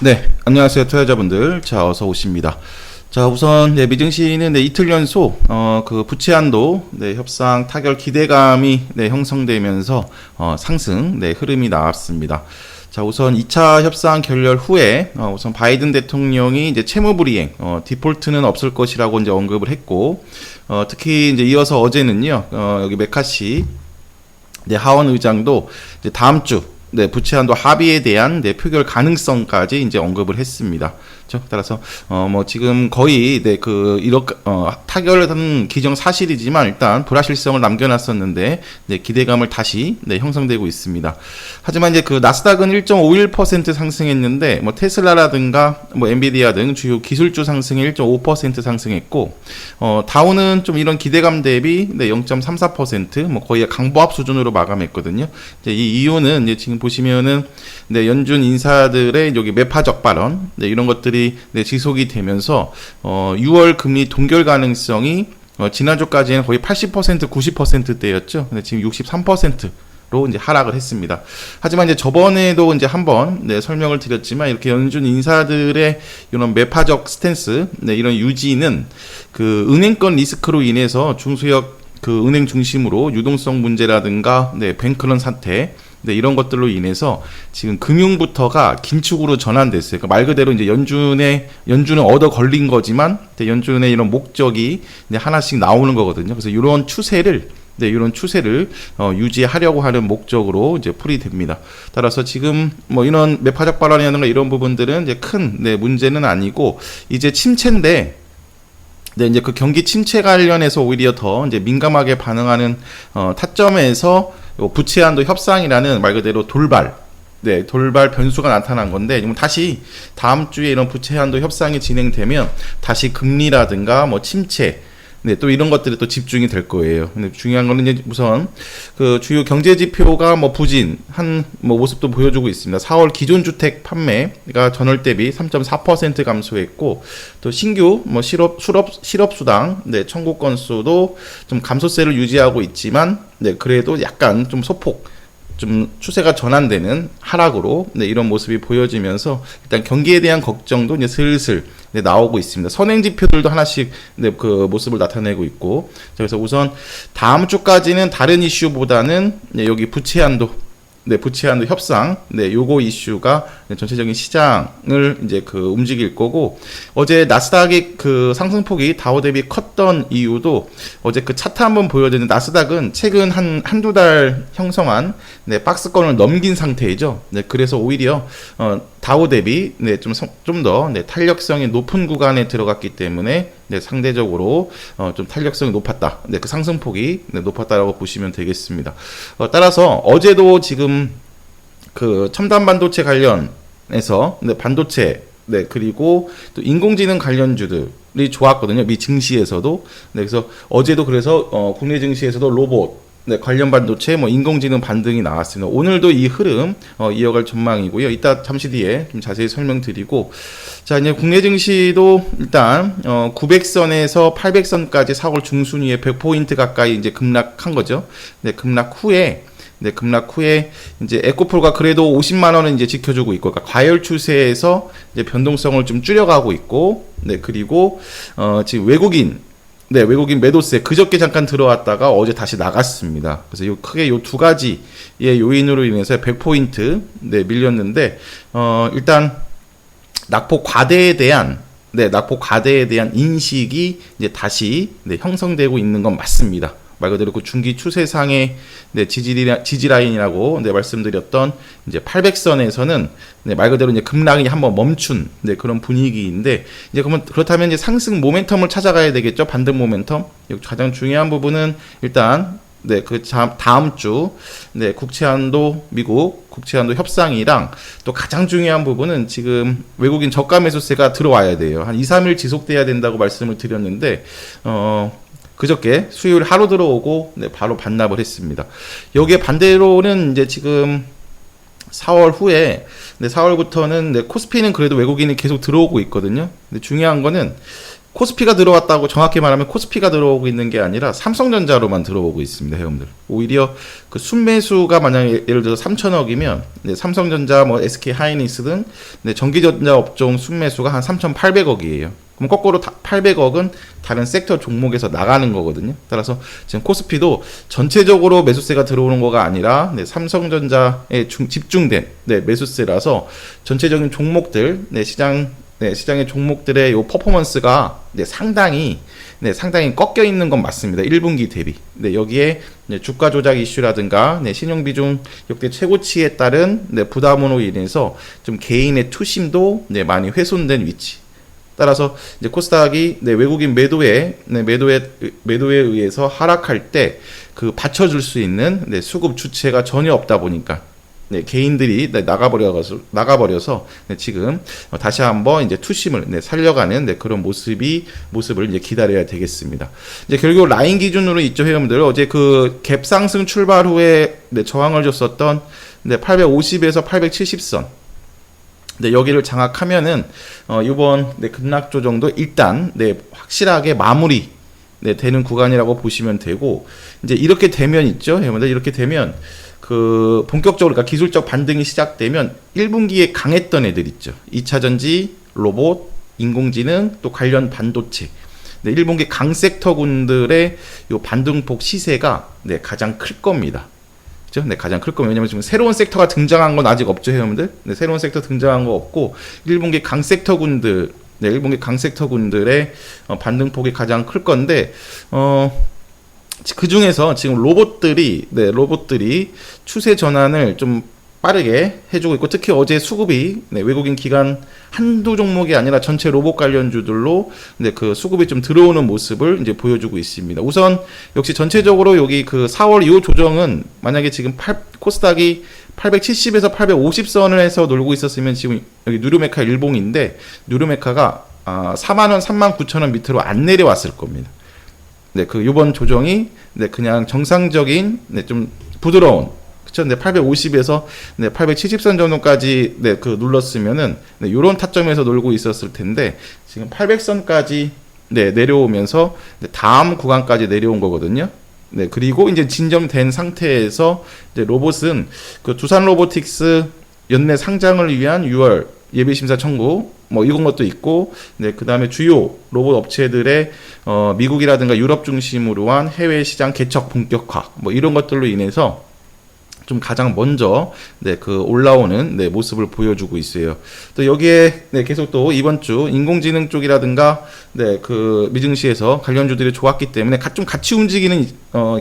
네, 안녕하세요, 투자자분들. 자, 어서 오십니다. 자, 우선, 미증시는 이틀 연속, 그 부채 한도, 협상 타결 기대감이, 형성되면서, 상승, 흐름이 나왔습니다. 자, 우선 2차 협상 결렬 후에, 우선 바이든 대통령이 이제 채무 불이행, 디폴트는 없을 것이라고 이제 언급을 했고, 특히 이제 이어서 어제는요, 여기 메카시, 하원 의장도 이제 다음 주, 부채 한도 합의에 대한 표결 가능성까지 이제 언급을 했습니다. 그렇죠? 따라서 지금 거의 이렇게 타결은 기정 사실이지만 일단 불확실성을 남겨놨었는데 기대감을 다시 형성되고 있습니다. 하지만 이제 그 나스닥은 1.51% 상승했는데 테슬라라든가 엔비디아 등 주요 기술주 상승이 1.5% 상승했고 다우는 좀 이런 기대감 대비 0.34% 거의 강보합 수준으로 마감했거든요. 이제 이 이유는 이제 지금 보시면은 연준 인사들의 여기 매파적 발언 이런 것들이 지속이 되면서 6월 금리 동결 가능성이 지난주까지는 거의 80% 90%대였죠. 근데 지금 63%로 이제 하락을 했습니다. 하지만 이제 저번에도 이제 한번 설명을 드렸지만 이렇게 연준 인사들의 이런 매파적 스탠스 이런 유지는 그 은행권 리스크로 인해서 중소형 그 은행 중심으로 유동성 문제라든가 뱅크런 사태 이런 것들로 인해서 지금 금융부터가 긴축으로 전환됐어요. 그러니까 말 그대로 이제 연준은 얻어 걸린 거지만 연준의 이런 목적이 이제 하나씩 나오는 거거든요. 그래서 이런 추세를 유지하려고 하는 목적으로 이제 풀이됩니다. 따라서 지금 이런 매파적 발언이라든가 이런 부분들은 이제 큰 문제는 아니고 이제 침체인데. 이제 그 경기 침체 관련해서 오히려 더 이제 민감하게 반응하는 타점에서 부채 한도 협상이라는 말 그대로 돌발 변수가 나타난 건데 다시 다음 주에 이런 부채 한도 협상이 진행되면 다시 금리라든가 침체 또 이런 것들이 또 집중이 될 거예요. 근데 중요한 거는 이제 우선 그 주요 경제 지표가 부진한 모습도 보여주고 있습니다. 4월 기존 주택 판매가 전월 대비 3.4% 감소했고 또 신규 실업 수당 청구 건수도 좀 감소세를 유지하고 있지만 그래도 약간 좀 소폭 좀 추세가 전환되는 하락으로 이런 모습이 보여지면서 일단 경기에 대한 걱정도 이제 슬슬 나오고 있습니다. 선행 지표들도 하나씩 그 모습을 나타내고 있고 그래서 우선 다음 주까지는 다른 이슈보다는 여기 부채 한도 협상, 요거 이슈가 전체적인 시장을 이제 그 움직일 거고, 어제 나스닥이 그 상승폭이 다우 대비 컸던 이유도 어제 그 차트 한번 보여드리는 나스닥은 최근 한두 달 형성한 박스권을 넘긴 상태이죠. 그래서 오히려 다우 대비 좀 더 탄력성이 높은 구간에 들어갔기 때문에 상대적으로 좀 탄력성이 높았다. 그 상승폭이 높았다라고 보시면 되겠습니다. 따라서 어제도 지금 그 첨단 반도체 관련해서 반도체 그리고 또 인공지능 관련주들이 좋았거든요. 미 증시에서도. 그래서 어제도 그래서 국내 증시에서도 로봇 관련 반도체, 인공지능 반등이 나왔습니다. 오늘도 이 흐름, 이어갈 전망이고요. 이따 잠시 뒤에 좀 자세히 설명드리고. 자, 이제 국내 증시도 일단, 900선에서 800선까지 4월 중순위에 100포인트 가까이 이제 급락한 거죠. 급락 후에 이제 에코폴가 그래도 50만원은 이제 지켜주고 있고, 그러니까 과열 추세에서 이제 변동성을 좀 줄여가고 있고, 그리고, 지금 외국인 매도세 그저께 잠깐 들어왔다가 어제 다시 나갔습니다. 그래서 크게 요 두 가지의 요인으로 인해서 100포인트 밀렸는데 일단 낙폭 과대에 대한 인식이 이제 다시 형성되고 있는 건 맞습니다. 말 그대로 그 중기 추세상의 지지 라인이라고 말씀드렸던 이제 800선에서는 말 그대로 이제 급락이 한번 멈춘 그런 분위기인데 이제 그렇다면 이제 상승 모멘텀을 찾아가야 되겠죠. 반등 모멘텀. 가장 중요한 부분은 일단 그 다음 주 미국 국채 한도 협상이랑 또 가장 중요한 부분은 지금 외국인 저가 매수세가 들어와야 돼요. 한 2, 3일 지속돼야 된다고 말씀을 드렸는데 그저께 수요일 하루 들어오고 바로 반납을 했습니다. 여기에 반대로는 이제 지금 4월 후에 4월부터는 코스피는 그래도 외국인이 계속 들어오고 있거든요. 근데 중요한 거는 코스피가 들어왔다고 정확히 말하면 코스피가 들어오고 있는 게 아니라 삼성전자로만 들어오고 있습니다, 회원들. 오히려 그 순매수가 만약에 예를 들어 3천억이면 네, 삼성전자, 뭐 SK 하이닉스 등 네, 전기전자 업종 순매수가 한 3,800억이에요. 그럼 거꾸로 800억은 다른 섹터 종목에서 나가는 거거든요. 따라서 지금 코스피도 전체적으로 매수세가 들어오는 거가 아니라 네, 삼성전자에 집중된 네, 매수세라서 전체적인 종목들, 네, 시장의 종목들의 요 퍼포먼스가 네, 상당히 꺾여 있는 건 맞습니다. 1분기 대비. 네, 여기에 네, 주가 조작 이슈라든가 네, 신용 비중 역대 최고치에 따른 네, 부담으로 인해서 좀 개인의 투심도 네, 많이 훼손된 위치. 따라서 이제 코스닥이 네, 외국인 매도에 의해서 하락할 때 그 받쳐줄 수 있는 네, 수급 주체가 전혀 없다 보니까 네, 개인들이 네, 나가버려서 네, 지금 다시 한번 이제 투심을 네, 살려가는 네, 그런 모습을 이제 기다려야 되겠습니다. 이제 결국 라인 기준으로 있죠, 회원들. 어제 그 갭 상승 출발 후에 네, 저항을 줬었던 네, 850에서 870선. 네, 여기를 장악하면은 이번 네, 급락 조정도 일단 네, 확실하게 마무리 네, 되는 구간이라고 보시면 되고, 이제 이렇게 되면 있죠, 여러분들. 이렇게 되면 그 본격적으로 그러니까 기술적 반등이 시작되면 1분기에 강했던 애들 있죠. 2차 전지, 로봇, 인공지능, 또 관련 반도체. 네, 1분기 강 섹터군들의 요 반등폭 시세가 네, 가장 클 겁니다. 네, 가장 클 거면 왜냐면 지금 새로운 섹터가 등장한 건 아직 없죠, 회원들. 네, 새로운 섹터 등장한 거 없고 1분기 강 섹터군들, 네, 1분기 강 섹터군들의 반등폭이 가장 클 건데 그 중에서 지금 로봇들이 추세 전환을 좀 빠르게 해주고 있고, 특히 어제 수급이 네, 외국인 기관 한두 종목이 아니라 전체 로봇 관련주들로 네, 그 수급이 좀 들어오는 모습을 이제 보여주고 있습니다. 우선 역시 전체적으로 여기 그 4월 이후 조정은 만약에 지금 코스닥이 870에서 850선을 해서 놀고 있었으면 지금 여기 누르메카 일봉인데 누르메카가 4만원, 39,000원 밑으로 안 내려왔을 겁니다. 네, 그 이번 조정이 네, 그냥 정상적인 네, 좀 부드러운 네, 850에서 네, 870선 정도까지 네, 그 눌렀으면은 네, 요런 타점에서 놀고 있었을 텐데 지금 800선까지 네, 내려오면서 네, 다음 구간까지 내려온 거거든요. 네, 그리고 이제 진정된 상태에서 이제 로봇은 그 두산 로보틱스 연내 상장을 위한 6월 예비 심사 청구 뭐 이런 것도 있고, 네, 그다음에 주요 로봇 업체들의 미국이라든가 유럽 중심으로 한 해외 시장 개척 본격화 뭐 이런 것들로 인해서 좀 가장 먼저 네, 그 올라오는 네, 모습을 보여주고 있어요. 또 여기에 네, 계속 또 이번 주 인공지능 쪽이라든가 네, 그 미증시에서 관련주들이 좋았기 때문에 좀 같이 움직이는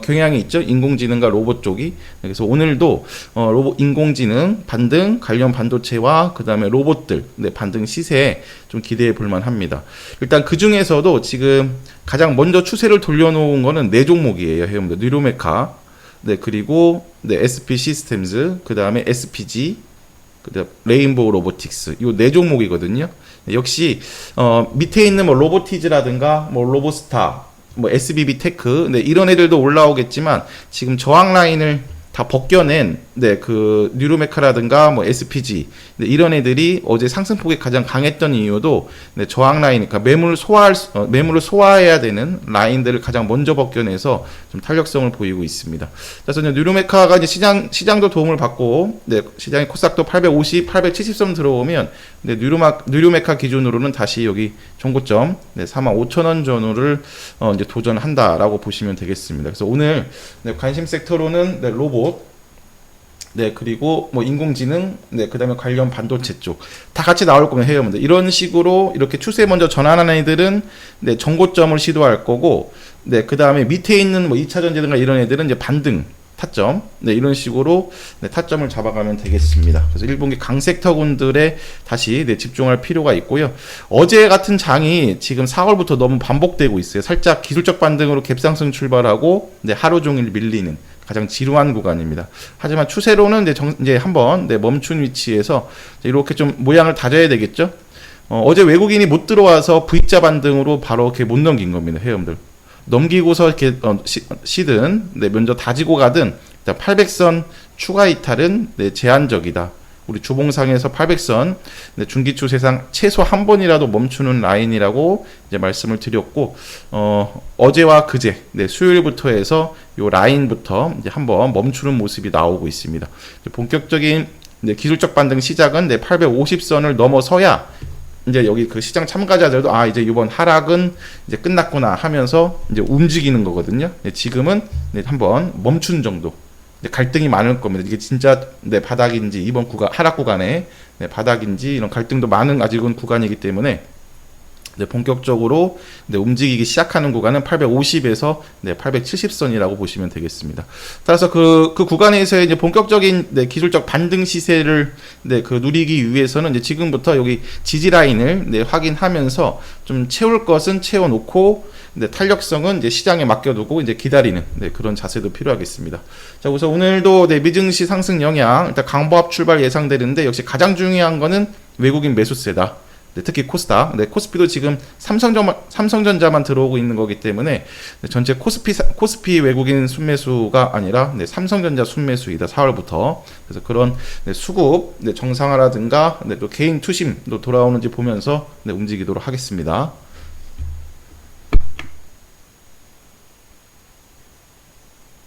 경향이 있죠. 인공지능과 로봇 쪽이. 그래서 오늘도 로봇 인공지능 반등 관련 반도체와 그다음에 로봇들 네, 반등 시세에 좀 기대해 볼 만합니다. 일단 그 중에서도 지금 가장 먼저 추세를 돌려놓은 거는 네 종목이에요. 회원들 뉴로메카 네, 그리고 네, SP 시스템즈, 그 다음에 SPG, 그다음 레인보우 로보틱스, 요 네 종목이거든요. 네, 역시 밑에 있는 뭐 로보티즈라든가 뭐 로보스타, 뭐 SBB 테크, 네, 이런 애들도 올라오겠지만 지금 저항 라인을 다 벗겨낸 네, 그 뉴로메카라든가 뭐 SPG 네, 이런 애들이 어제 상승폭이 가장 강했던 이유도 네, 저항 라인, 그러니까 매물을 소화해야 되는 라인들을 가장 먼저 벗겨내서 좀 탄력성을 보이고 있습니다. 그래서 뉴로메카가 이제 시장도 도움을 받고 네, 시장의 코스닥도 850, 870선 들어오면 네, 뉴로메카 기준으로는 다시 여기 종고점 네, 45,000원 전후를 이제 도전한다라고 보시면 되겠습니다. 그래서 오늘 네, 관심 섹터로는 네, 로봇 네, 그리고 뭐 인공지능, 네, 그다음에 관련 반도체 쪽 다 같이 나올 거면 해요. 이런 식으로 이렇게 추세 먼저 전환하는 애들은 네, 정고점을 시도할 거고, 네, 그다음에 밑에 있는 뭐 2차 전지든가 이런 애들은 이제 반등 타점, 네, 이런 식으로 네, 타점을 잡아가면 되겠습니다. 그래서 1분기 강섹터군들에 다시 네, 집중할 필요가 있고요. 어제 같은 장이 지금 4월부터 너무 반복되고 있어요. 살짝 기술적 반등으로 갭상승 출발하고 네, 하루 종일 밀리는 가장 지루한 구간입니다. 하지만 추세로는 이제 한번 네, 멈춘 위치에서 이렇게 좀 모양을 다져야 되겠죠. 어제 외국인이 못 들어와서 V자 반등으로 바로 이렇게 못 넘긴 겁니다, 회원들. 넘기고서 이렇게 시든 네, 먼저 다지고 가든 800선 추가 이탈은 네, 제한적이다. 우리 주봉상에서 800선 네, 중기 추세상 최소 한 번이라도 멈추는 라인이라고 이제 말씀을 드렸고 어제와 그제 네, 수요일부터 해서 요 라인부터 이제 한번 멈추는 모습이 나오고 있습니다. 본격적인 네, 기술적 반등 시작은 네, 850선을 넘어서야 이제 여기 그 시장 참가자들도 이제 이번 하락은 이제 끝났구나 하면서 이제 움직이는 거거든요. 네, 지금은 네, 한번 멈춘 정도. 네, 갈등이 많을 겁니다. 이게 진짜 네, 바닥인지 이번 구간 하락 구간에 네, 바닥인지 이런 갈등도 많은 아직은 구간이기 때문에 네, 본격적으로 네, 움직이기 시작하는 구간은 850에서 네, 870선이라고 보시면 되겠습니다. 따라서 그 구간에서의 이제 본격적인 네, 기술적 반등 시세를 네, 누리기 위해서는 이제 지금부터 여기 지지 라인을 네, 확인하면서 좀 채울 것은 채워놓고 네, 탄력성은 이제 시장에 맡겨두고 이제 기다리는 네, 그런 자세도 필요하겠습니다. 자, 우선 오늘도 네, 미증시 상승 영향 일단 강보합 출발 예상되는데 역시 가장 중요한 거는 외국인 매수세다. 네, 특히 코스닥, 네, 코스피도 지금 삼성전자만 들어오고 있는 거기 때문에 네, 전체 코스피 외국인 순매수가 아니라 네, 삼성전자 순매수이다 4월부터. 그래서 그런 네, 수급 네, 정상화라든가 네, 또 개인 투심도 돌아오는지 보면서 네, 움직이도록 하겠습니다.